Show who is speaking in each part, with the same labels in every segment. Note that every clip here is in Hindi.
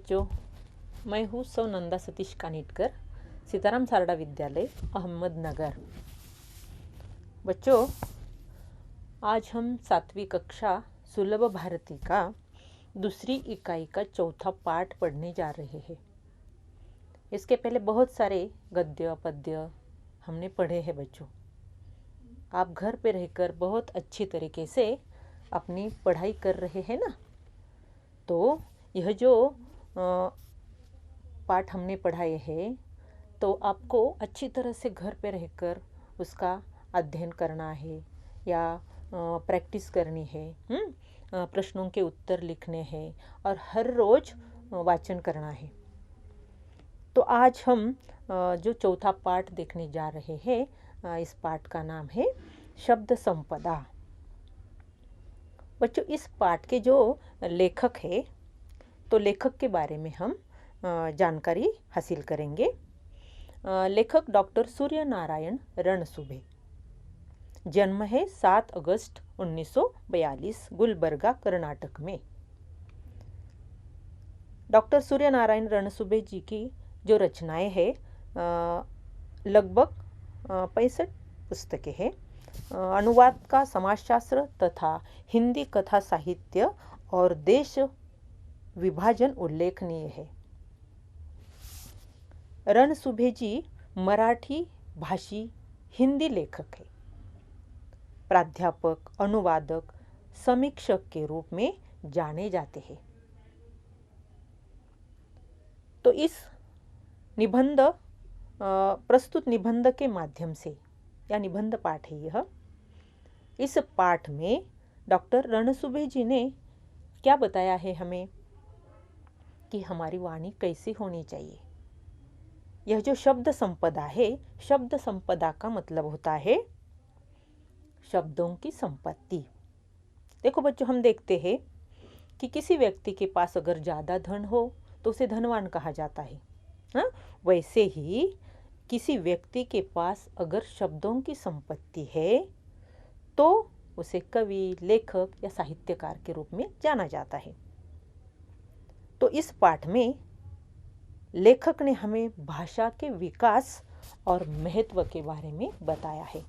Speaker 1: बच्चों, मैं हूँ नंदा सतीश कानिटकर, सीताराम सारडा विद्यालय, अहमदनगर। बच्चों, आज हम 7वीं कक्षा सुलभ भारती का दूसरी इकाई का चौथा पाठ पढ़ने जा रहे हैं। इसके पहले बहुत सारे गद्य पद्य हमने पढ़े हैं। बच्चों, आप घर पे रहकर बहुत अच्छी तरीके से अपनी पढ़ाई कर रहे हैं ना। तो यह जो पाठ हमने पढ़ाए हैं, तो आपको अच्छी तरह से घर पे रहकर उसका अध्ययन करना है या प्रैक्टिस करनी है। प्रश्नों के उत्तर लिखने हैं और हर रोज वाचन करना है। तो आज हम जो चौथा पाठ देखने जा रहे हैं, इस पाठ का नाम है शब्द संपदा। बच्चों, इस पाठ के जो लेखक है, तो लेखक के बारे में हम जानकारी हासिल करेंगे। लेखक डॉक्टर सूर्य नारायण रणसुभे। जन्म है 7 अगस्त 1942 गुलबर्गा, कर्नाटक में। डॉक्टर सूर्य नारायण रणसुभे जी की जो रचनाएं हैं, लगभग 65 पुस्तकें हैं। अनुवाद का समाजशास्त्र तथा हिंदी कथा साहित्य और देश विभाजन उल्लेखनीय है। रणसुभे जी मराठी भाषी हिंदी लेखक है। प्राध्यापक, अनुवादक, समीक्षक के रूप में जाने जाते हैं। तो इस निबंध प्रस्तुत निबंध के माध्यम से, या निबंध पाठ है यह, इस पाठ में डॉक्टर रणसुभे जी ने क्या बताया है हमें कि हमारी वाणी कैसी होनी चाहिए। यह जो शब्द संपदा है, शब्द संपदा का मतलब होता है शब्दों की संपत्ति। देखो बच्चों, हम देखते हैं कि किसी व्यक्ति के पास अगर ज़्यादा धन हो तो उसे धनवान कहा जाता है। हाँ, वैसे ही किसी व्यक्ति के पास अगर शब्दों की संपत्ति है तो उसे कवि, लेखक या साहित्यकार के रूप में जाना जाता है। तो इस पाठ में लेखक ने हमें भाषा के विकास और महत्व के बारे में बताया है।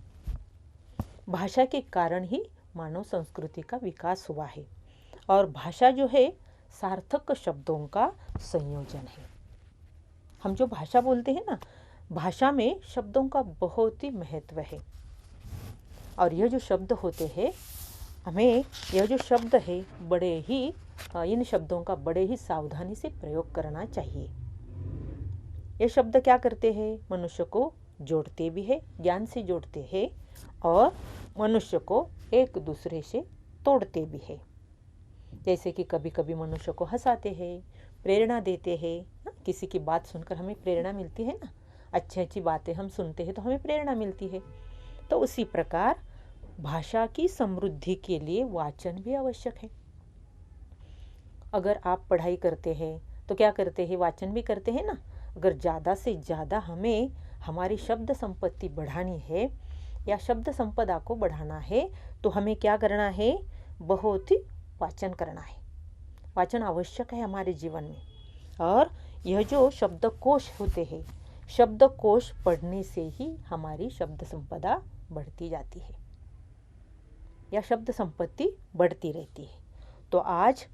Speaker 1: भाषा के कारण ही मानव संस्कृति का विकास हुआ है और भाषा जो है सार्थक शब्दों का संयोजन है। हम जो भाषा बोलते हैं ना, भाषा में शब्दों का बहुत ही महत्व है। और यह जो शब्द होते हैं, हमें यह जो शब्द है बड़े ही इन शब्दों का बड़े ही सावधानी से प्रयोग करना चाहिए। ये शब्द क्या करते हैं? मनुष्य को जोड़ते भी है, ज्ञान से जोड़ते हैं, और मनुष्य को एक दूसरे से तोड़ते भी है। जैसे कि कभी कभी मनुष्य को हंसाते हैं, प्रेरणा देते हैं। किसी की बात सुनकर हमें प्रेरणा मिलती है ना, अच्छी अच्छी बातें हम सुनते हैं तो हमें प्रेरणा मिलती है। तो उसी प्रकार भाषा की समृद्धि के लिए वाचन भी आवश्यक है। अगर आप पढ़ाई करते हैं तो क्या करते हैं? वाचन भी करते हैं ना। अगर ज़्यादा से ज़्यादा हमें हमारी शब्द संपत्ति बढ़ानी है या शब्द संपदा को बढ़ाना है तो हमें क्या करना है? बहुत ही वाचन करना है। वाचन आवश्यक है हमारे जीवन में। और यह जो शब्दकोश होते हैं, शब्दकोश पढ़ने से ही हमारी शब्द संपदा बढ़ती जाती है या शब्द संपत्ति बढ़ती रहती है। तो आज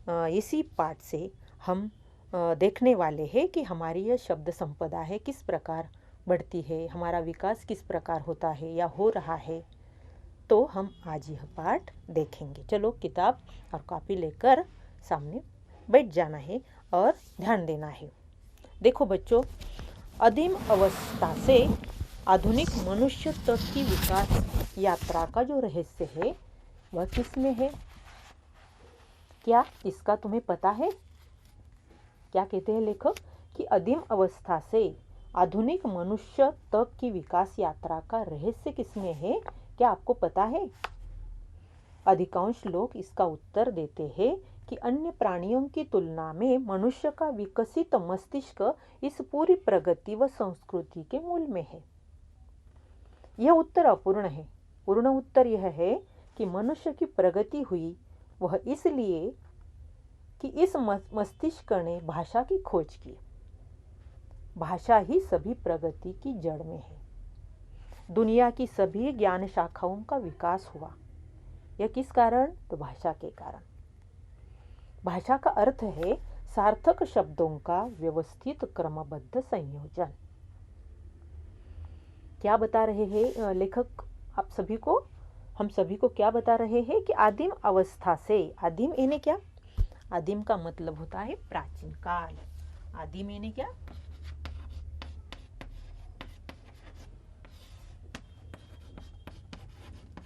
Speaker 1: इसी पाठ से हम देखने वाले हैं कि हमारी यह शब्द संपदा है किस प्रकार बढ़ती है, हमारा विकास किस प्रकार होता है या हो रहा है। तो हम आज यह पाठ देखेंगे। चलो, किताब और कॉपी लेकर सामने बैठ जाना है और ध्यान देना है। देखो बच्चों, आदिम अवस्था से आधुनिक मनुष्य तक की विकास यात्रा का जो रहस्य है वह किस में है? क्या इसका तुम्हें पता है? क्या कहते हैं लेखक कि आदिम अवस्था से आधुनिक मनुष्य तक की विकास यात्रा का रहस्य किसमें है? क्या आपको पता है? अधिकांश लोग इसका उत्तर देते हैं कि अन्य प्राणियों की तुलना में मनुष्य का विकसित मस्तिष्क इस पूरी प्रगति व संस्कृति के मूल में है। यह उत्तर अपूर्ण है। पूर्ण उत्तर यह है कि मनुष्य की प्रगति हुई वह इसलिए कि इस मस्तिष्क ने भाषा की खोज की। भाषा ही सभी प्रगति की जड़ में है। दुनिया की सभी ज्ञान शाखाओं का विकास हुआ। यह किस कारण? तो भाषा के कारण। भाषा का अर्थ है सार्थक शब्दों का व्यवस्थित क्रमबद्ध संयोजन। क्या बता रहे हैं लेखक आप सभी को? हम सभी को क्या बता रहे हैं कि आदिम अवस्था से, आदिम यानी क्या? आदिम का मतलब होता है प्राचीन काल। आदिम यानी क्या?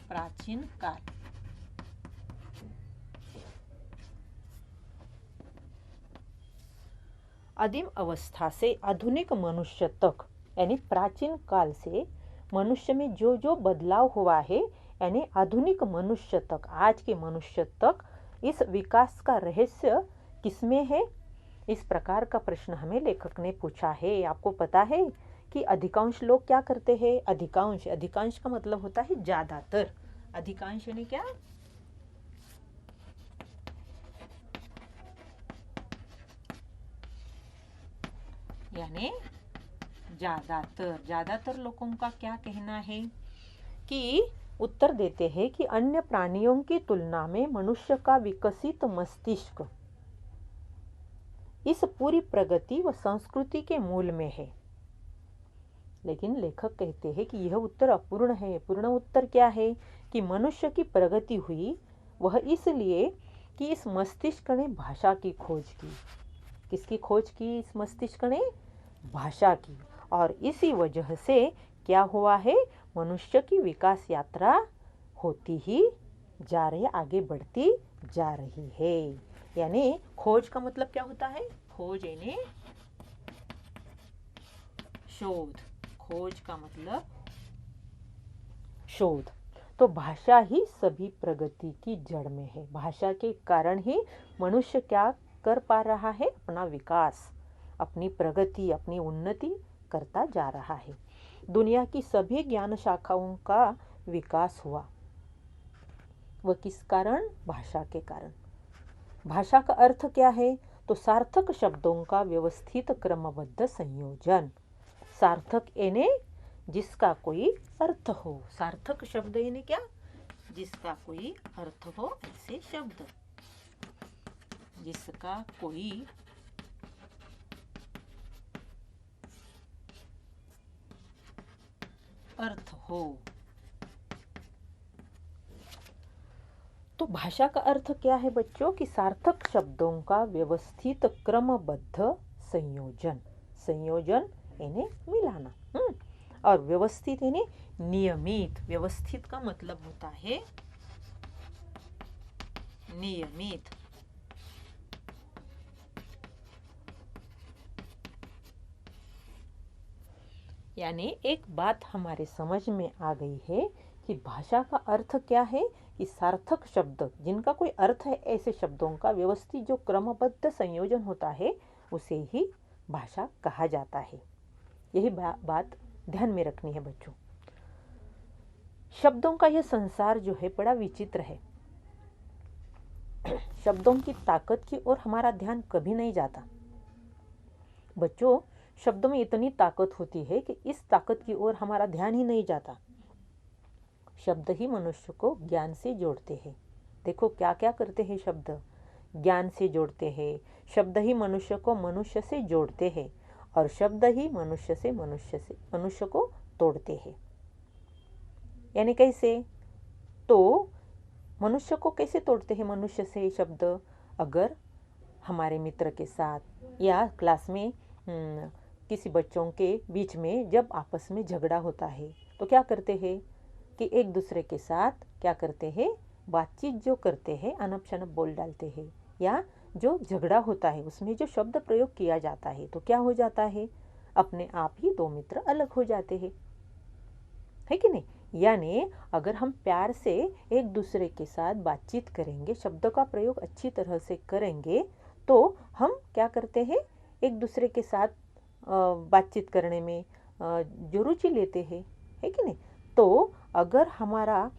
Speaker 1: प्राचीन काल। आदिम अवस्था से आधुनिक मनुष्य तक, यानी प्राचीन काल से मनुष्य में जो जो बदलाव हुआ है, यानी आधुनिक मनुष्य तक, आज के मनुष्य तक, इस विकास का रहस्य किसमें है? इस प्रकार का प्रश्न हमें लेखक ने पूछा है। आपको पता है कि अधिकांश लोग क्या करते हैं? अधिकांश, अधिकांश का मतलब होता है ज्यादातर। अधिकांश यानी क्या? यानी ज्यादातर। ज्यादातर लोगों का क्या कहना है कि उत्तर देते हैं कि अन्य प्राणियों की तुलना में मनुष्य का विकसित मस्तिष्क इस पूरी प्रगति व संस्कृति के मूल में है। लेकिन लेखक कहते हैं कि यह उत्तर अपूर्ण है। पूर्ण उत्तर क्या है? कि मनुष्य की प्रगति हुई वह इसलिए कि इस मस्तिष्क ने भाषा की खोज की। किसकी खोज की? इस मस्तिष्क ने भाषा की। और इसी वजह से क्या हुआ है? मनुष्य की विकास यात्रा होती ही जा रही है, आगे बढ़ती जा रही है। यानी खोज का मतलब क्या होता है? खोज यानी शोध। खोज का मतलब शोध। तो भाषा ही सभी प्रगति की जड़ में है। भाषा के कारण ही मनुष्य क्या कर पा रहा है? अपना विकास, अपनी प्रगति, अपनी उन्नति करता जा रहा है। दुनिया की सभी ज्ञान शाखाओं का विकास हुआ। वह किस कारण? भाषा के कारण। भाषा का अर्थ क्या है? तो सार्थक शब्दों का व्यवस्थित क्रमबद्ध संयोजन। सार्थक यानी जिसका कोई अर्थ हो। सार्थक शब्द यानी क्या? जिसका कोई अर्थ हो, ऐसे शब्द। जिसका कोई अर्थ हो। तो भाषा का अर्थ क्या है बच्चों? कि सार्थक शब्दों का व्यवस्थित क्रमबद्ध संयोजन। संयोजन यानी मिलाना। और व्यवस्थित यानी नियमित। व्यवस्थित का मतलब होता है नियमित। यानी एक बात हमारे समझ में आ गई है कि भाषा का अर्थ क्या है? कि सार्थक शब्द जिनका कोई अर्थ है, ऐसे शब्दों का व्यवस्थित जो क्रमबद्ध संयोजन होता है उसे ही भाषा कहा जाता है। यही बात ध्यान में रखनी है बच्चों। शब्दों का यह संसार जो है बड़ा विचित्र है। शब्दों की ताकत की ओर हमारा ध्यान कभी नहीं जाता। बच्चों, शब्दों में इतनी ताकत होती है कि इस ताकत की ओर हमारा ध्यान ही नहीं जाता। शब्द ही मनुष्य को ज्ञान से जोड़ते हैं। देखो क्या क्या करते हैं शब्द? ज्ञान से जोड़ते हैं। शब्द ही मनुष्य को मनुष्य से जोड़ते हैं और शब्द ही मनुष्य को तोड़ते हैं। यानी कैसे? तो मनुष्य को कैसे तोड़ते हैं मनुष्य से शब्द? अगर हमारे मित्र के साथ या क्लास में किसी बच्चों के बीच में जब आपस में झगड़ा होता है तो क्या करते हैं कि एक दूसरे के साथ क्या करते हैं? बातचीत जो करते हैं, अनप शनप बोल डालते हैं, या जो झगड़ा होता है उसमें जो शब्द प्रयोग किया जाता है तो क्या हो जाता है? अपने आप ही दो मित्र अलग हो जाते हैं, है कि नहीं? यानी अगर हम प्यार से एक दूसरे के साथ बातचीत करेंगे, शब्दों का प्रयोग अच्छी तरह से करेंगे, तो हम क्या करते हैं? एक दूसरे के साथ बातचीत करने में जो रुचि लेते हैं, है कि नहीं? तो अगर हमारा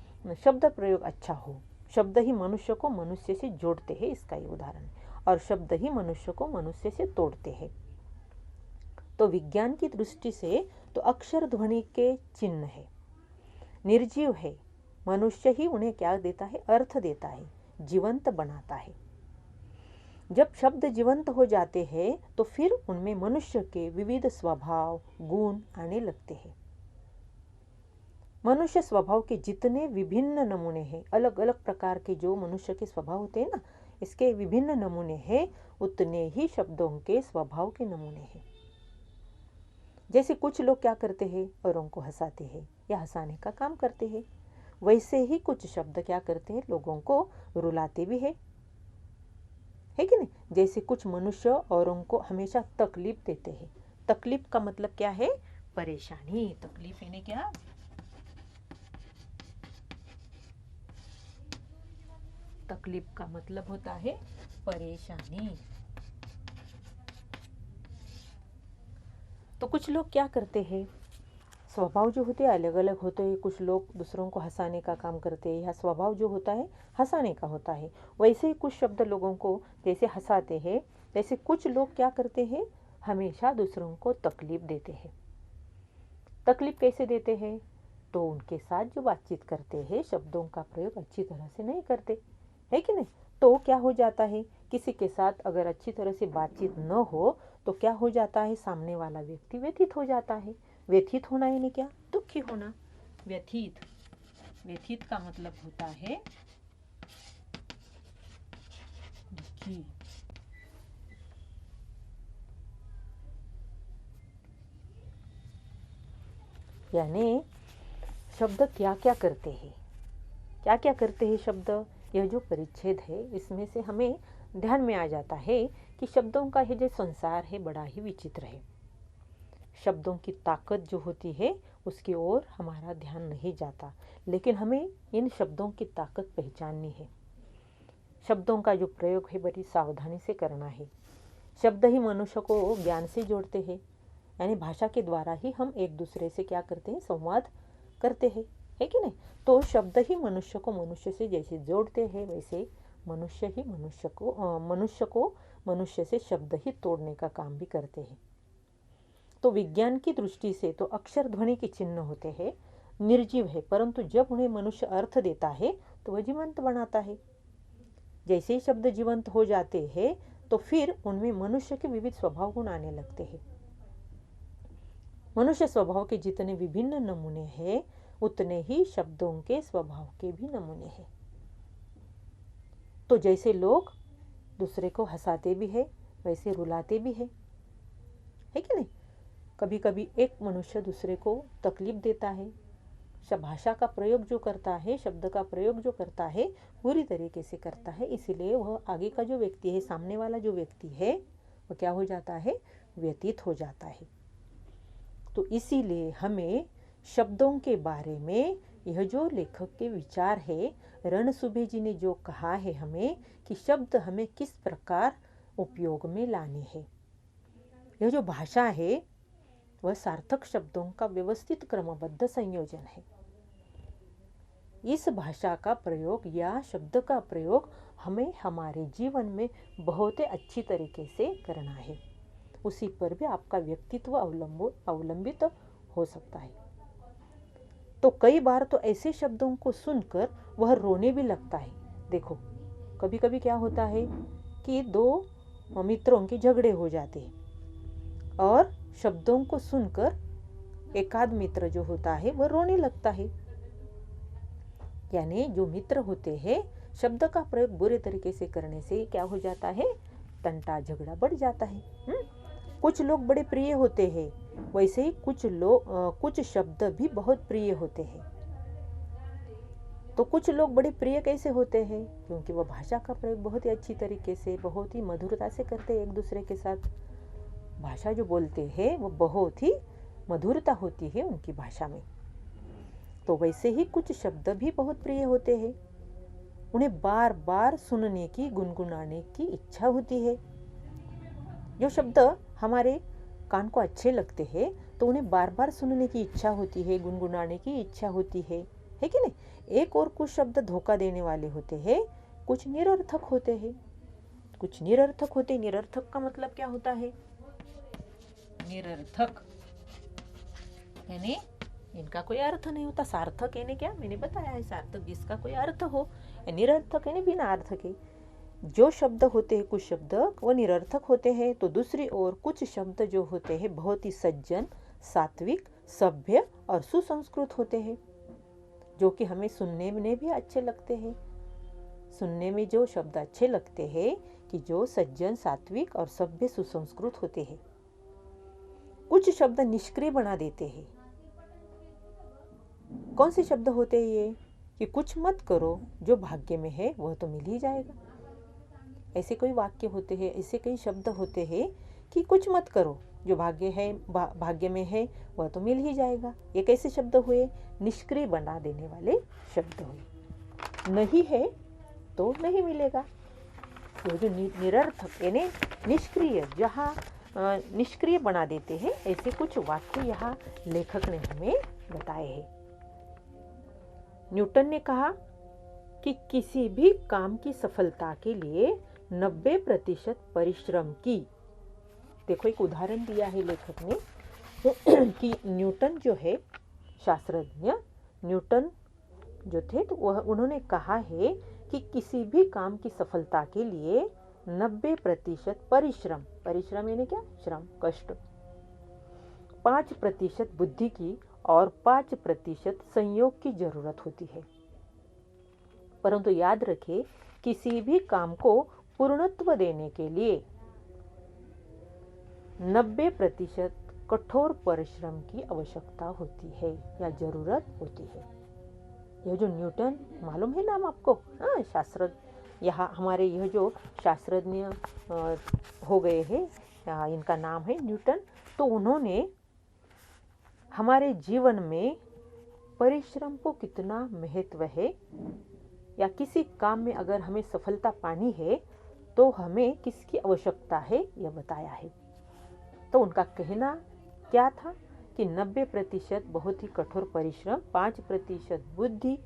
Speaker 1: शब्द प्रयोग अच्छा हो, शब्द ही मनुष्य को मनुष्य से जोड़ते हैं, इसका ये उदाहरण है। और शब्द ही मनुष्य को मनुष्य से तोड़ते हैं। तो विज्ञान की दृष्टि से तो अक्षर ध्वनि के चिन्ह है, निर्जीव है। मनुष्य ही उन्हें क्या देता है? अर्थ देता है, जीवंत बनाता है। जब शब्द जीवंत हो जाते हैं तो फिर उनमें मनुष्य के विविध स्वभाव गुण आने लगते हैं। मनुष्य स्वभाव के जितने विभिन्न नमूने हैं, अलग अलग प्रकार के जो मनुष्य के स्वभाव होते हैं ना, इसके विभिन्न नमूने हैं, उतने ही शब्दों के स्वभाव के नमूने हैं। जैसे कुछ लोग क्या करते हैं? औरों को हंसाते हैं या हंसाने का काम करते हैं, वैसे ही कुछ शब्द क्या करते हैं? लोगों को रुलाते भी है कि नहीं? जैसे कुछ मनुष्य औरों को हमेशा तकलीफ देते हैं। तकलीफ का मतलब क्या है? परेशानी। तकलीफ यानी क्या? तकलीफ का मतलब होता है परेशानी। तो कुछ लोग क्या करते हैं? स्वभाव जो होते हैं अलग अलग होते हैं। कुछ लोग दूसरों को हंसाने का काम करते हैं, या स्वभाव जो होता है हंसाने का होता है। वैसे ही कुछ शब्द लोगों को जैसे हंसाते हैं, वैसे कुछ लोग क्या करते हैं? हमेशा दूसरों को तकलीफ देते हैं। तकलीफ कैसे देते हैं? तो उनके साथ जो बातचीत करते हैं शब्दों का प्रयोग अच्छी तरह से नहीं करते, है कि नहीं? तो क्या हो जाता है? किसी के साथ अगर अच्छी तरह से बातचीत न हो तो क्या हो जाता है? सामने वाला व्यक्ति व्यथित हो जाता है। व्यथित होना यानी क्या? दुखी होना। व्यथित, व्यथित का मतलब होता है दुखी। यानी शब्द क्या क्या करते हैं? क्या क्या करते हैं शब्द? यह जो परिच्छेद है इसमें से हमें ध्यान में आ जाता है कि शब्दों का ये जो संसार है बड़ा ही विचित्र है। शब्दों की ताकत जो होती है उसकी ओर हमारा ध्यान नहीं जाता, लेकिन हमें इन शब्दों की ताकत पहचाननी है। शब्दों का जो प्रयोग है बड़ी सावधानी से करना है। शब्द ही मनुष्य को ज्ञान से जोड़ते हैं, यानी भाषा के द्वारा ही हम एक दूसरे से क्या करते हैं? संवाद करते हैं, है कि नहीं? तो शब्द ही मनुष्य को मनुष्य से जैसे जोड़ते हैं, वैसे मनुष्य ही मनुष्य को मनुष्य से शब्द ही तोड़ने का काम भी करते हैं। तो विज्ञान की दृष्टि से तो अक्षर ध्वनि के चिन्ह होते हैं, निर्जीव है, परंतु जब उन्हें मनुष्य अर्थ देता है तो वह जीवंत बनाता है। जैसे ही शब्द जीवंत हो जाते हैं तो फिर उनमें मनुष्य के विविध स्वभाव गुण आने लगते हैं। मनुष्य स्वभाव के जितने विभिन्न नमूने हैं उतने ही शब्दों के स्वभाव के भी नमूने हैं। तो जैसे लोग दूसरे को हंसाते भी है वैसे रुलाते भी है कि नहीं? कभी कभी एक मनुष्य दूसरे को तकलीफ देता है। भाषा का प्रयोग जो करता है, शब्द का प्रयोग जो करता है पूरी तरीके से करता है, इसीलिए वह आगे का जो व्यक्ति है, सामने वाला जो व्यक्ति है, वह क्या हो जाता है? व्यतीत हो जाता है। तो इसीलिए हमें शब्दों के बारे में यह जो लेखक के विचार है, रणसुभे जी ने जो कहा है हमें कि शब्द हमें किस प्रकार उपयोग में लाने हैं। यह जो भाषा है वह सार्थक शब्दों का व्यवस्थित क्रमबद्ध संयोजन है। इस भाषा का प्रयोग या शब्द का प्रयोग हमें हमारे जीवन में बहुत अच्छी तरीके से करना है। उसी पर भी आपका व्यक्तित्व अवलंबित हो सकता है। तो कई बार तो ऐसे शब्दों को सुनकर वह रोने भी लगता है। देखो, कभी कभी क्या होता है कि दो मित्रों के झगड़े हो जाते हैं और शब्दों को सुनकर एकाध मित्र जो होता है वह रोने लगता है। यानी जो मित्र होते हैं, शब्द का प्रयोग बुरे तरीके से करने से क्या हो जाता है? तंटा झगड़ा बढ़ जाता है। कुछ लोग बड़े प्रिय होते हैं, वैसे ही कुछ शब्द भी बहुत प्रिय होते हैं। तो कुछ लोग बड़े प्रिय कैसे होते हैं? क्योंकि वह भाषा का प्रयोग बहुत ही अच्छी तरीके से, बहुत ही मधुरता से करते हैं एक दूसरे के साथ। भाषा जो बोलते हैं वो बहुत ही मधुरता होती है उनकी भाषा में। तो वैसे ही कुछ शब्द भी बहुत प्रिय होते हैं, उन्हें बार बार सुनने की, गुनगुनाने की इच्छा होती है। जो शब्द हमारे कान को अच्छे लगते हैं तो उन्हें बार बार सुनने की इच्छा होती है, गुनगुनाने की इच्छा होती है कि नहीं? एक और कुछ शब्द धोखा देने वाले होते हैं, कुछ निरर्थक होते हैं। कुछ निरर्थक होते। निरर्थक का मतलब क्या होता है? निरर्थक यानी इनका कोई अर्थ नहीं होता। सार्थक यानी क्या, मैंने बताया है, सार्थक जिसका कोई अर्थ हो। निरर्थक यानी बिना अर्थ के। जो शब्द होते हैं, कुछ शब्द वो निरर्थक होते हैं, तो दूसरी ओर कुछ शब्द जो होते हैं बहुत ही सज्जन, सात्विक, सभ्य और सुसंस्कृत होते हैं, जो कि हमें सुनने में भी अच्छे लगते हैं। सुनने में जो शब्द अच्छे लगते हैं कि जो सज्जन, सात्विक और सभ्य, सुसंस्कृत होते हैं। कुछ शब्द निष्क्रिय बना देते हैं। कौन से शब्द होते हैं ये? कि कुछ मत करो, जो भाग्य में है वह तो मिल ही जाएगा। ऐसे कोई वाक्य होते हैं, ऐसे कई शब्द होते हैं कि कुछ मत करो, जो भाग्य है, भाग्य में है वह तो मिल ही जाएगा। ये कैसे शब्द हुए? निष्क्रिय बना देने वाले शब्द हुए। नहीं है तो नहीं मिलेगा। तो जो निरर्थक यानी निष्क्रिय, जहाँ निष्क्रिय बना देते हैं, ऐसे कुछ वाक्य यहाँ लेखक ने हमें बताए हैं। न्यूटन ने कहा कि किसी भी काम की सफलता के लिए 90% परिश्रम की। देखो एक उदाहरण दिया है लेखक ने कि न्यूटन जो है, शास्त्रज्ञ न्यूटन जो थे, तो वह उन्होंने कहा है कि किसी भी काम की सफलता के लिए 90% परिश्रम, परिश्रम यानी क्या? श्रम, कष्ट, 5% बुद्धि की और 5% संयोग की जरूरत होती है। परंतु याद रखें, किसी भी काम को पूर्णत्व देने के लिए 90% कठोर परिश्रम की आवश्यकता होती है या जरूरत होती है। यह जो न्यूटन, मालूम है नाम आपको? हाँ, शास्त्र, यहाँ हमारे यह जो शास्त्रज्ञ हो गए हैं, इनका नाम है न्यूटन। तो उन्होंने हमारे जीवन में परिश्रम को कितना महत्व है, या किसी काम में अगर हमें सफलता पानी है तो हमें किसकी आवश्यकता है, यह बताया है। तो उनका कहना क्या था कि 90% बहुत ही कठोर परिश्रम, 5% बुद्धि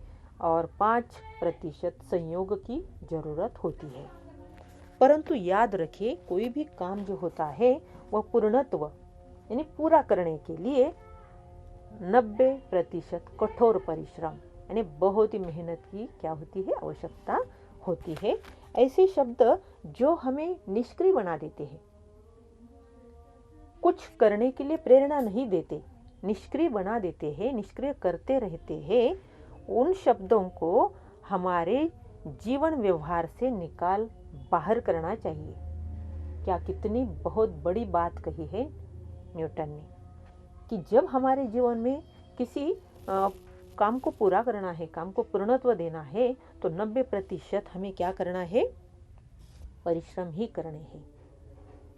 Speaker 1: और 5% संयोग की जरूरत होती है। परंतु याद रखिए, कोई भी काम जो होता है वह पूर्णत्व यानी पूरा करने के लिए 90% कठोर परिश्रम यानी बहुत ही मेहनत की क्या होती है? आवश्यकता होती है। ऐसे शब्द जो हमें निष्क्रिय बना देते हैं, कुछ करने के लिए प्रेरणा नहीं देते, निष्क्रिय बना देते हैं, निष्क्रिय करते रहते हैं, उन शब्दों को हमारे जीवन व्यवहार से निकाल बाहर करना चाहिए। क्या कितनी बहुत बड़ी बात कही है न्यूटन ने, कि जब हमारे जीवन में किसी काम को पूरा करना है, काम को पूर्णत्व देना है, तो 90% हमें क्या करना है? परिश्रम ही करने हैं।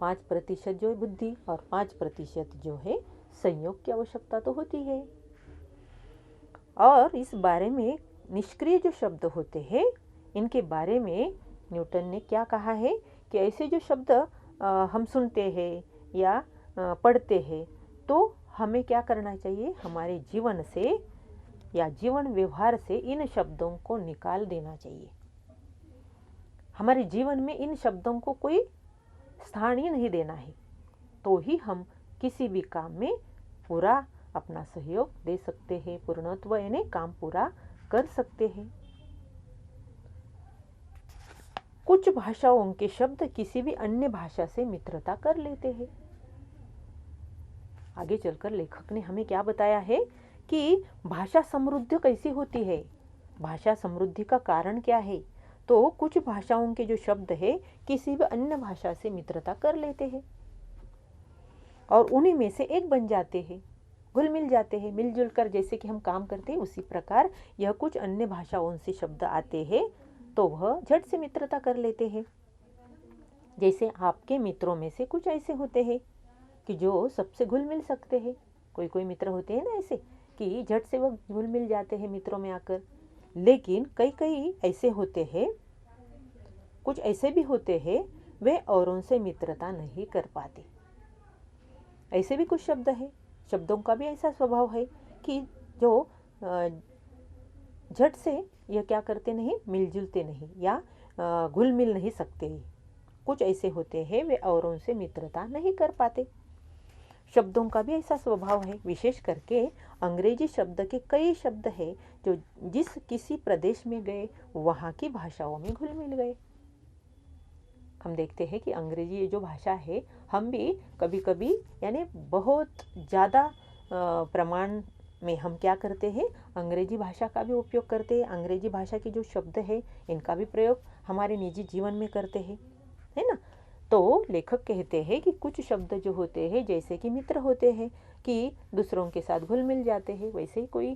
Speaker 1: 5% जो है बुद्धि और 5% जो है संयोग की आवश्यकता तो होती है। और इस बारे में निष्क्रिय जो शब्द होते हैं, इनके बारे में न्यूटन ने क्या कहा है कि ऐसे जो शब्द हम सुनते हैं या पढ़ते हैं, तो हमें क्या करना चाहिए? हमारे जीवन से या जीवन व्यवहार से इन शब्दों को निकाल देना चाहिए। हमारे जीवन में इन शब्दों को कोई स्थान ही नहीं देना है, तो ही हम किसी भी काम में पूरा अपना सहयोग दे सकते हैं, पूर्णत्व यानी काम पूरा कर सकते हैं। कुछ भाषाओं के शब्द किसी भी अन्य भाषा से मित्रता कर लेते हैं। आगे चलकर लेखक ने हमें क्या बताया है कि भाषा समृद्ध कैसी होती है, भाषा समृद्धि का कारण क्या है? तो कुछ भाषाओं के जो शब्द है किसी भी अन्य भाषा से मित्रता कर लेते हैं और उन्हीं में से एक बन जाते हैं, घुल मिल जाते हैं, मिलजुल कर जैसे कि हम काम करते हैं उसी प्रकार यह कुछ अन्य भाषाओं से शब्द आते हैं तो वह झट से मित्रता कर लेते हैं। जैसे आपके मित्रों में से कुछ ऐसे होते हैं कि जो सबसे घुल मिल सकते हैं। कोई कोई मित्र होते हैं ना ऐसे कि झट से वो घुल मिल जाते हैं मित्रों में आकर। लेकिन कई कई ऐसे होते हैं, कुछ ऐसे भी होते हैं वे औरों से मित्रता नहीं कर पाते। ऐसे भी कुछ शब्द है, शब्दों का भी ऐसा स्वभाव है कि जो झट से यह क्या करते नहीं, मिलजुलते नहीं या घुल मिल नहीं सकते। कुछ ऐसे होते हैं वे औरों से मित्रता नहीं कर पाते। शब्दों का भी ऐसा स्वभाव है। विशेष करके अंग्रेजी शब्द के कई शब्द हैं जो जिस किसी प्रदेश में गए वहाँ की भाषाओं में घुल मिल गए। हम देखते हैं कि अंग्रेजी जो भाषा है, हम भी कभी कभी यानी बहुत ज़्यादा प्रमाण में हम क्या करते हैं, अंग्रेजी भाषा का भी उपयोग करते हैं। अंग्रेजी भाषा के जो शब्द है इनका भी प्रयोग हमारे निजी जीवन में करते हैं, है ना। तो लेखक कहते हैं कि कुछ शब्द जो होते हैं जैसे कि मित्र होते हैं कि दूसरों के साथ घुल मिल जाते हैं, वैसे ही कोई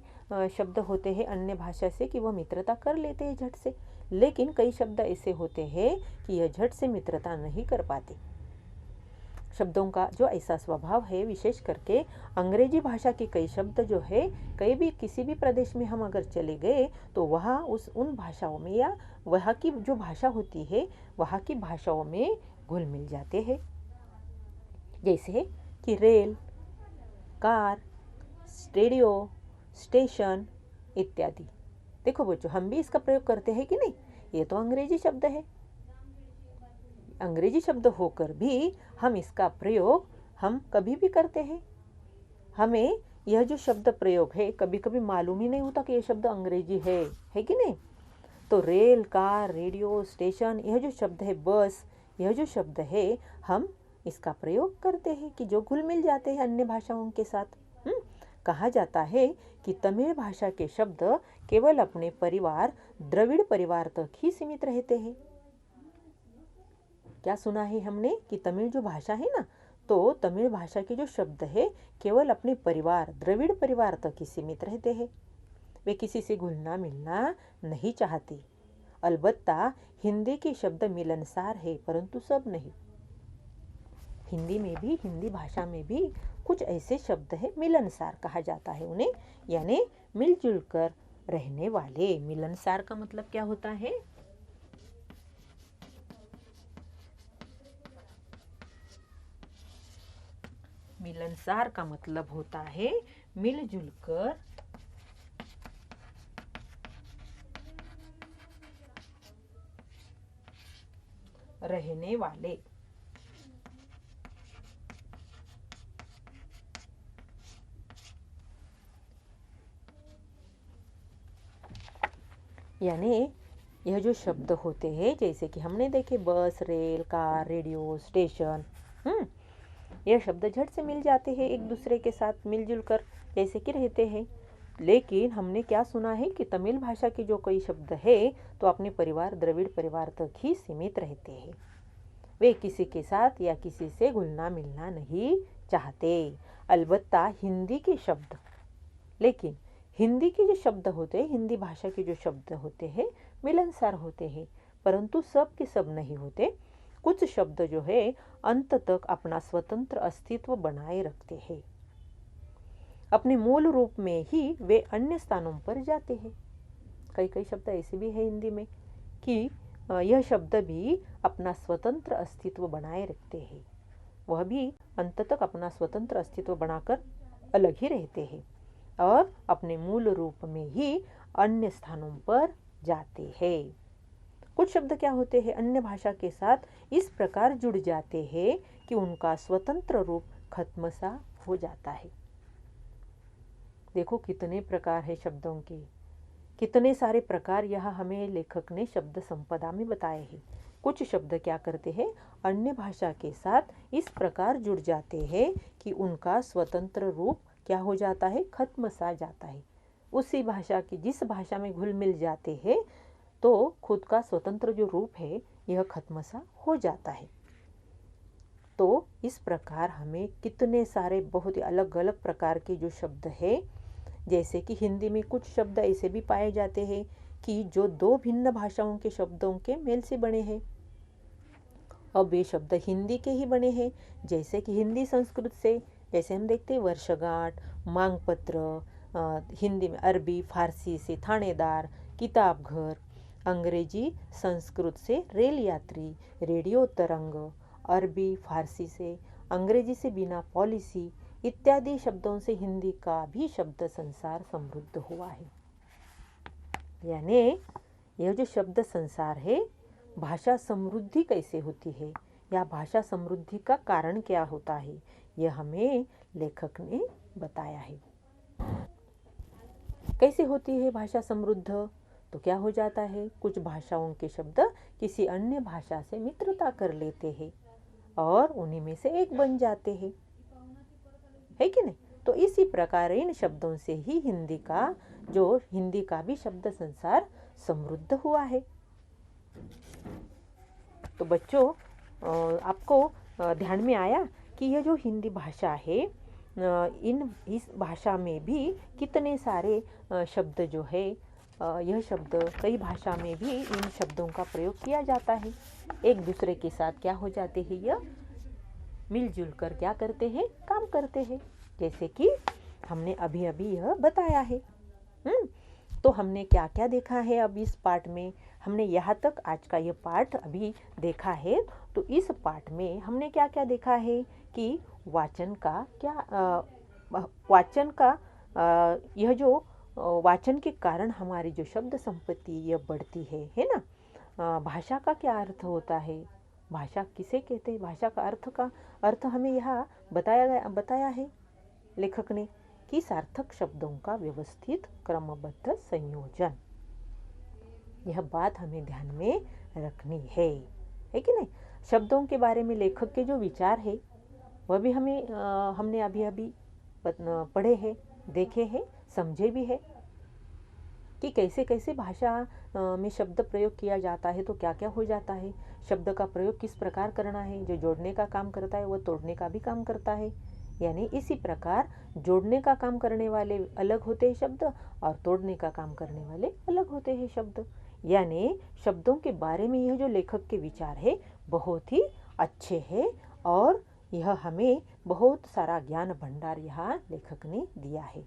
Speaker 1: शब्द होते हैं अन्य भाषा से कि वह मित्रता कर लेते हैं झट से। लेकिन कई शब्द ऐसे होते हैं कि यह झट से मित्रता नहीं कर पाते। शब्दों का जो ऐसा स्वभाव है, विशेष करके अंग्रेजी भाषा के कई शब्द जो है कहीं भी किसी भी प्रदेश में हम अगर चले गए तो वहाँ उन भाषाओं में या वहाँ की जो भाषा होती है वहाँ की भाषाओं में घुल मिल जाते हैं। जैसे कि रेल, कार, रेडियो, स्टेशन इत्यादि। देखो बच्चों, हम भी इसका प्रयोग करते हैं कि नहीं। ये तो अंग्रेजी शब्द है, अंग्रेजी शब्द होकर भी हम इसका प्रयोग हम कभी भी करते हैं। हमें यह जो शब्द प्रयोग है कभी कभी मालूम ही नहीं होता कि यह शब्द अंग्रेजी है कि नहीं। तो रेल, कार, रेडियो, स्टेशन, यह जो शब्द है, बस, यह जो शब्द है हम इसका प्रयोग करते हैं कि जो घुल मिल जाते हैं अन्य भाषाओं के साथ। कहा जाता है कि तमिल भाषा के शब्द केवल अपने परिवार द्रविड़ परिवार तक ही सीमित रहते हैं। क्या सुना है हमने कि तमिल जो भाषा है ना, तो तमिल भाषा के जो शब्द है केवल अपने परिवार द्रविड़ परिवार तक ही सीमित रहते हैं। वे किसी से घुलना मिलना नहीं चाहती। अलबत्ता हिंदी के शब्द मिलनसार है परंतु सब नहीं। हिंदी में भी, हिंदी भाषा में भी कुछ ऐसे शब्द है मिलनसार कहा जाता है उन्हें, यानी मिलजुल कर रहने वाले। मिलनसार का मतलब क्या होता है? मिलनसार का मतलब होता है मिलजुल कर रहने वाले। यानी यह जो शब्द होते हैं जैसे कि हमने देखे बस, रेल, कार, रेडियो, स्टेशन, यह शब्द झट से मिल जाते हैं एक दूसरे के साथ मिलजुल कर जैसे कि रहते हैं। लेकिन हमने क्या सुना है कि तमिल भाषा के जो कई शब्द है तो अपने परिवार द्रविड़ परिवार तक ही सीमित रहते हैं। वे किसी के साथ या किसी से घुलना मिलना नहीं चाहते। अलबत्ता हिंदी के शब्द, लेकिन हिंदी के जो शब्द होते हैं, हिंदी भाषा के जो शब्द होते हैं मिलनसार होते हैं, परंतु सब के सब नहीं होते। कुछ शब्द जो है अंत तक अपना स्वतंत्र अस्तित्व बनाए रखते हैं। अपने मूल रूप में ही वे अन्य स्थानों पर जाते हैं। कई कई शब्द ऐसे भी है हिंदी में कि यह शब्द भी अपना स्वतंत्र अस्तित्व बनाए रखते हैं, वह भी अंत तक अपना स्वतंत्र अस्तित्व बनाकर अलग ही रहते हैं और अपने मूल रूप में ही अन्य स्थानों पर जाते हैं। कुछ शब्द क्या होते हैं अन्य भाषा के साथ इस प्रकार जुड़ जाते हैं कि उनका स्वतंत्र रूप खत्म सा हो जाता है। देखो कितने प्रकार है शब्दों के, कितने सारे प्रकार यह हमें लेखक ने शब्द संपदा में बताए हैं। कुछ शब्द क्या करते हैं अन्य भाषा के साथ इस प्रकार जुड़ जाते हैं कि उनका स्वतंत्र रूप क्या हो जाता है, खत्म सा जाता है। उसी भाषा की जिस भाषा में घुल मिल जाते हैं तो खुद का स्वतंत्र जो रूप है यह खत्म सा हो जाता है। तो इस प्रकार हमें कितने सारे बहुत ही अलग अलग प्रकार के जो शब्द है, जैसे कि हिंदी में कुछ शब्द ऐसे भी पाए जाते हैं कि जो दो भिन्न भाषाओं के शब्दों के मेल से बने हैं। अब वे शब्द हिंदी के ही बने हैं, जैसे कि हिंदी संस्कृत से, जैसे हम देखते हैं वर्षगांठ, मांग पत्र, हिंदी में अरबी फारसी से थानेदार, किताब घर, अंग्रेजी संस्कृत से रेल यात्री, रेडियो तरंग, अरबी फारसी से, अंग्रेजी से बिना पॉलिसी इत्यादि शब्दों से हिंदी का भी शब्द संसार समृद्ध हुआ है। यानी यह जो शब्द संसार है भाषा समृद्धि कैसे होती है या भाषा समृद्धि का कारण क्या होता है, यह हमें लेखक ने बताया है। कैसे होती है भाषा समृद्ध? तो क्या हो जाता है, कुछ भाषाओं के शब्द किसी अन्य भाषा से मित्रता कर लेते हैं और उन्हीं में से एक बन जाते हैं, है कि नहीं? तो इसी प्रकार इन शब्दों से ही हिंदी का भी शब्द संसार समृद्ध हुआ है। तो बच्चों, आपको ध्यान में आया कि यह जो हिंदी भाषा है, इस भाषा में भी कितने सारे शब्द जो है, यह शब्द कई भाषा में भी इन शब्दों का प्रयोग किया जाता है। एक दूसरे के साथ क्या हो जाते हैं, यह मिलजुल कर क्या करते हैं, काम करते हैं, जैसे कि हमने अभी अभी यह बताया है। तो हमने क्या क्या देखा है अब इस पाठ में? हमने यहाँ तक आज का यह पाठ अभी देखा है। तो इस पाठ में हमने क्या क्या देखा है कि यह जो वाचन के कारण हमारी जो शब्द संपत्ति यह बढ़ती है ना। भाषा का क्या अर्थ होता है, भाषा किसे कहते हैं, भाषा का अर्थ हमें यहाँ बताया है लेखक ने कि सार्थक शब्दों का व्यवस्थित क्रमबद्ध संयोजन। यह बात हमें ध्यान में रखनी है कि नहीं? शब्दों के बारे में लेखक के जो विचार है वह भी हमने अभी अभी पढ़े हैं, देखे हैं, समझे भी है कि कैसे कैसे भाषा में शब्द प्रयोग किया जाता है, तो क्या क्या हो जाता है, शब्द का प्रयोग किस प्रकार करना है। जो जोड़ने का काम करता है वह तोड़ने का भी काम करता है। यानी इसी प्रकार जोड़ने का काम करने वाले अलग होते हैं शब्द और तोड़ने का काम करने वाले अलग होते हैं शब्द। यानी शब्दों के बारे में यह जो लेखक के विचार है बहुत ही अच्छे हैं और यह हमें बहुत सारा ज्ञान भंडार यहाँ लेखक ने दिया है।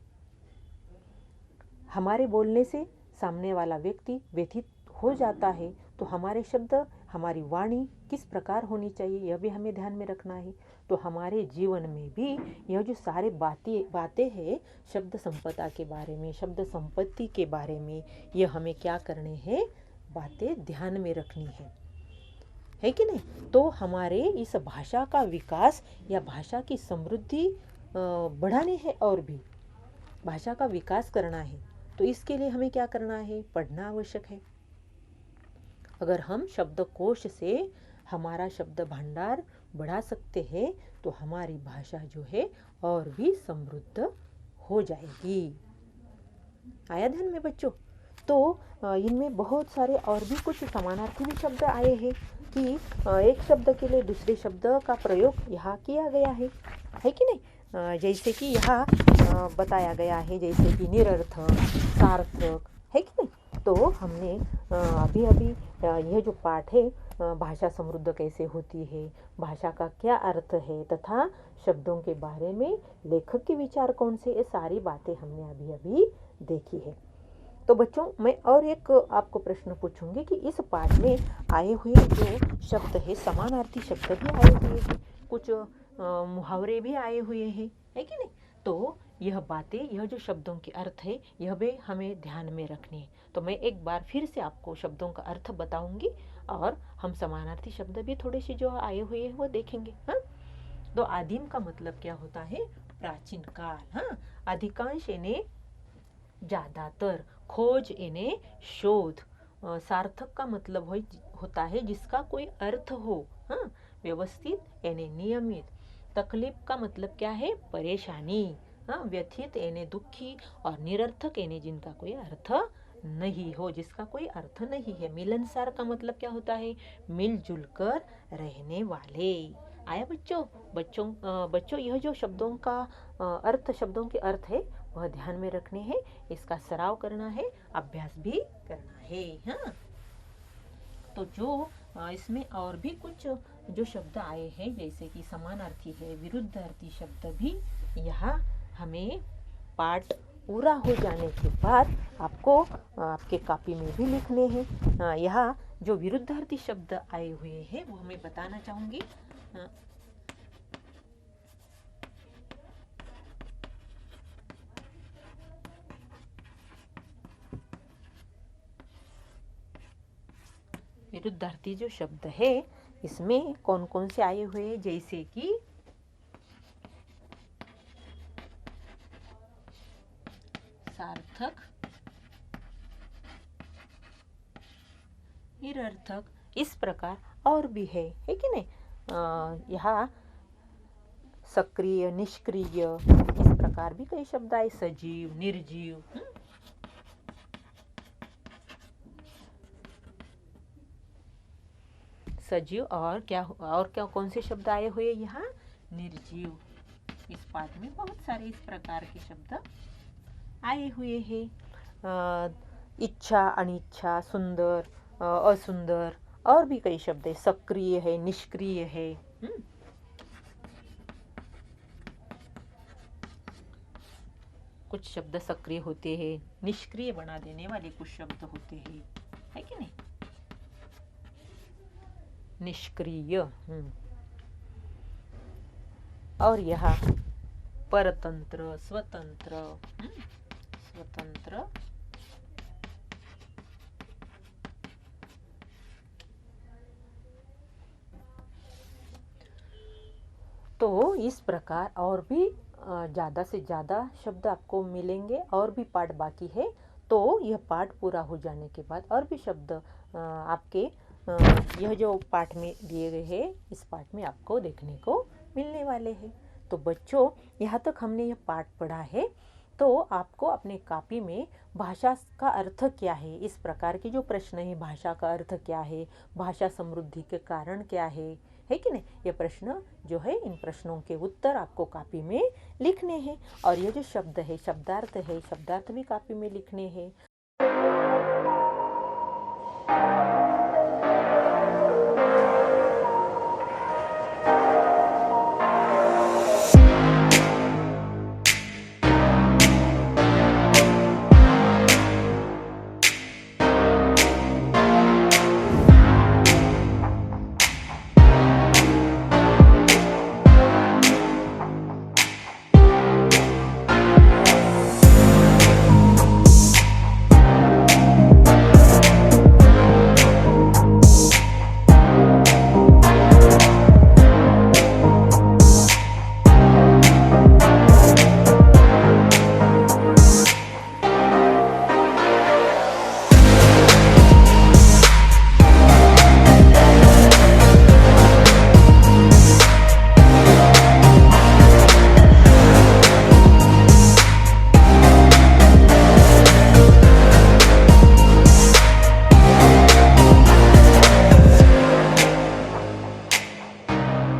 Speaker 1: हमारे बोलने से सामने वाला व्यक्ति व्यथित हो जाता है, तो हमारे शब्द, हमारी वाणी किस प्रकार होनी चाहिए यह भी हमें ध्यान में रखना है। तो हमारे जीवन में भी यह जो सारे बातें हैं शब्द संपदा के बारे में, शब्द संपत्ति के बारे में, यह हमें क्या करने हैं, बातें ध्यान में रखनी है कि नहीं? तो हमारे इस भाषा का विकास या भाषा की समृद्धि बढ़ानी है और भी भाषा का विकास करना है, तो इसके लिए हमें क्या करना है, पढ़ना आवश्यक है। अगर हम शब्दकोश से हमारा शब्द भंडार बढ़ा सकते हैं तो हमारी भाषा जो है और भी समृद्ध हो जाएगी। आया ध्यान में बच्चों? तो इनमें बहुत सारे और भी कुछ समानार्थी भी शब्द आए हैं कि एक शब्द के लिए दूसरे शब्द का प्रयोग यहाँ किया गया है कि नहीं? जैसे कि यहाँ बताया गया है, जैसे कि निरर्थक, सार्थक, है कि नहीं? तो हमने अभी अभी यह जो पाठ है, भाषा समृद्ध कैसे होती है, भाषा का क्या अर्थ है तथा शब्दों के बारे में लेखक के विचार कौन से, ये सारी बातें हमने अभी अभी देखी है। तो बच्चों, मैं और एक आपको प्रश्न पूछूंगी कि इस पाठ में आए हुए जो शब्द है, समानार्थी शब्द भी आए हुए हैं, कुछ मुहावरे भी आए हुए हैं, है कि नहीं? तो यह बातें, यह जो शब्दों के अर्थ है यह भी हमें ध्यान में रखनी है। तो मैं एक बार फिर से आपको शब्दों का अर्थ बताऊंगी और हम समानार्थी शब्द भी थोड़े से जो आए हुए हैं वो देखेंगे। हाँ, तो आदिम का मतलब क्या होता है, प्राचीन काल। हाँ, अधिकांश यानी ज्यादातर, खोज यानी शोध, सार्थक का मतलब होता है जिसका कोई अर्थ हो। हाँ, व्यवस्थित यानी नियमित, तकलीफ का मतलब क्या है, परेशानी। हाँ, व्यथित यानी दुखी और निरर्थक यानी जिनका कोई अर्थ नहीं हो, जिसका कोई अर्थ नहीं है। मिलनसार का मतलब क्या होता है, मिलजुल कर रहने वाले। आया बच्चों, यह जो शब्दं के अर्थ है वह ध्यान में रखने हैं, इसका सराव करना है, अभ्यास भी करना है। हाँ, तो जो इसमें और भी कुछ जो शब्द आए हैं जैसे कि समानार्थी है, विरुद्धार्थी शब्द भी यहाँ हमें पाठ पूरा हो जाने के बाद आपको आपके कॉपी में भी लिखने हैं। यहाँ जो विरुद्धार्थी शब्द आए हुए हैं वो हमें बताना चाहूँगी। विरुद्धार्थी जो शब्द है इसमें कौन कौन से आए हुए, जैसे कि सार्थक, निरर्थक, इस प्रकार और भी है कि नहीं। यहाँ सक्रिय, निष्क्रिय, इस प्रकार भी कई शब्द आए, सजीव, निर्जीव। सजीव और क्या कौन से शब्द आए हुए यहाँ, निर्जीव। इस पाठ में बहुत सारे इस प्रकार के शब्द आए हुए हैं। इच्छा, अनिच्छा, सुंदर, असुंदर, और भी कई शब्द है, सक्रिय है, निष्क्रिय है। कुछ शब्द सक्रिय होते हैं, निष्क्रिय बना देने वाले कुछ शब्द होते हैं, है कि नहीं। निष्क्रिय। और यहाँ परतंत्र, स्वतंत्र, स्वतंत्र, तो इस प्रकार और भी ज़्यादा से ज़्यादा शब्द आपको मिलेंगे, और भी पाठ बाकी है। तो यह पाठ पूरा हो जाने के बाद और भी शब्द आपके यह जो पाठ में दिए गए हैं, इस पाठ में आपको देखने को मिलने वाले हैं। तो बच्चों, यहाँ तक हमने यह पाठ पढ़ा है, तो आपको अपने कॉपी में भाषा का अर्थ क्या है, इस प्रकार के जो प्रश्न है, भाषा का अर्थ क्या है, भाषा समृद्धि के कारण क्या है कि नहीं, ये प्रश्न जो है, इन प्रश्नों के उत्तर आपको कॉपी में लिखने हैं। और ये जो शब्द है, शब्दार्थ है, शब्दार्थ भी कॉपी में लिखने हैं।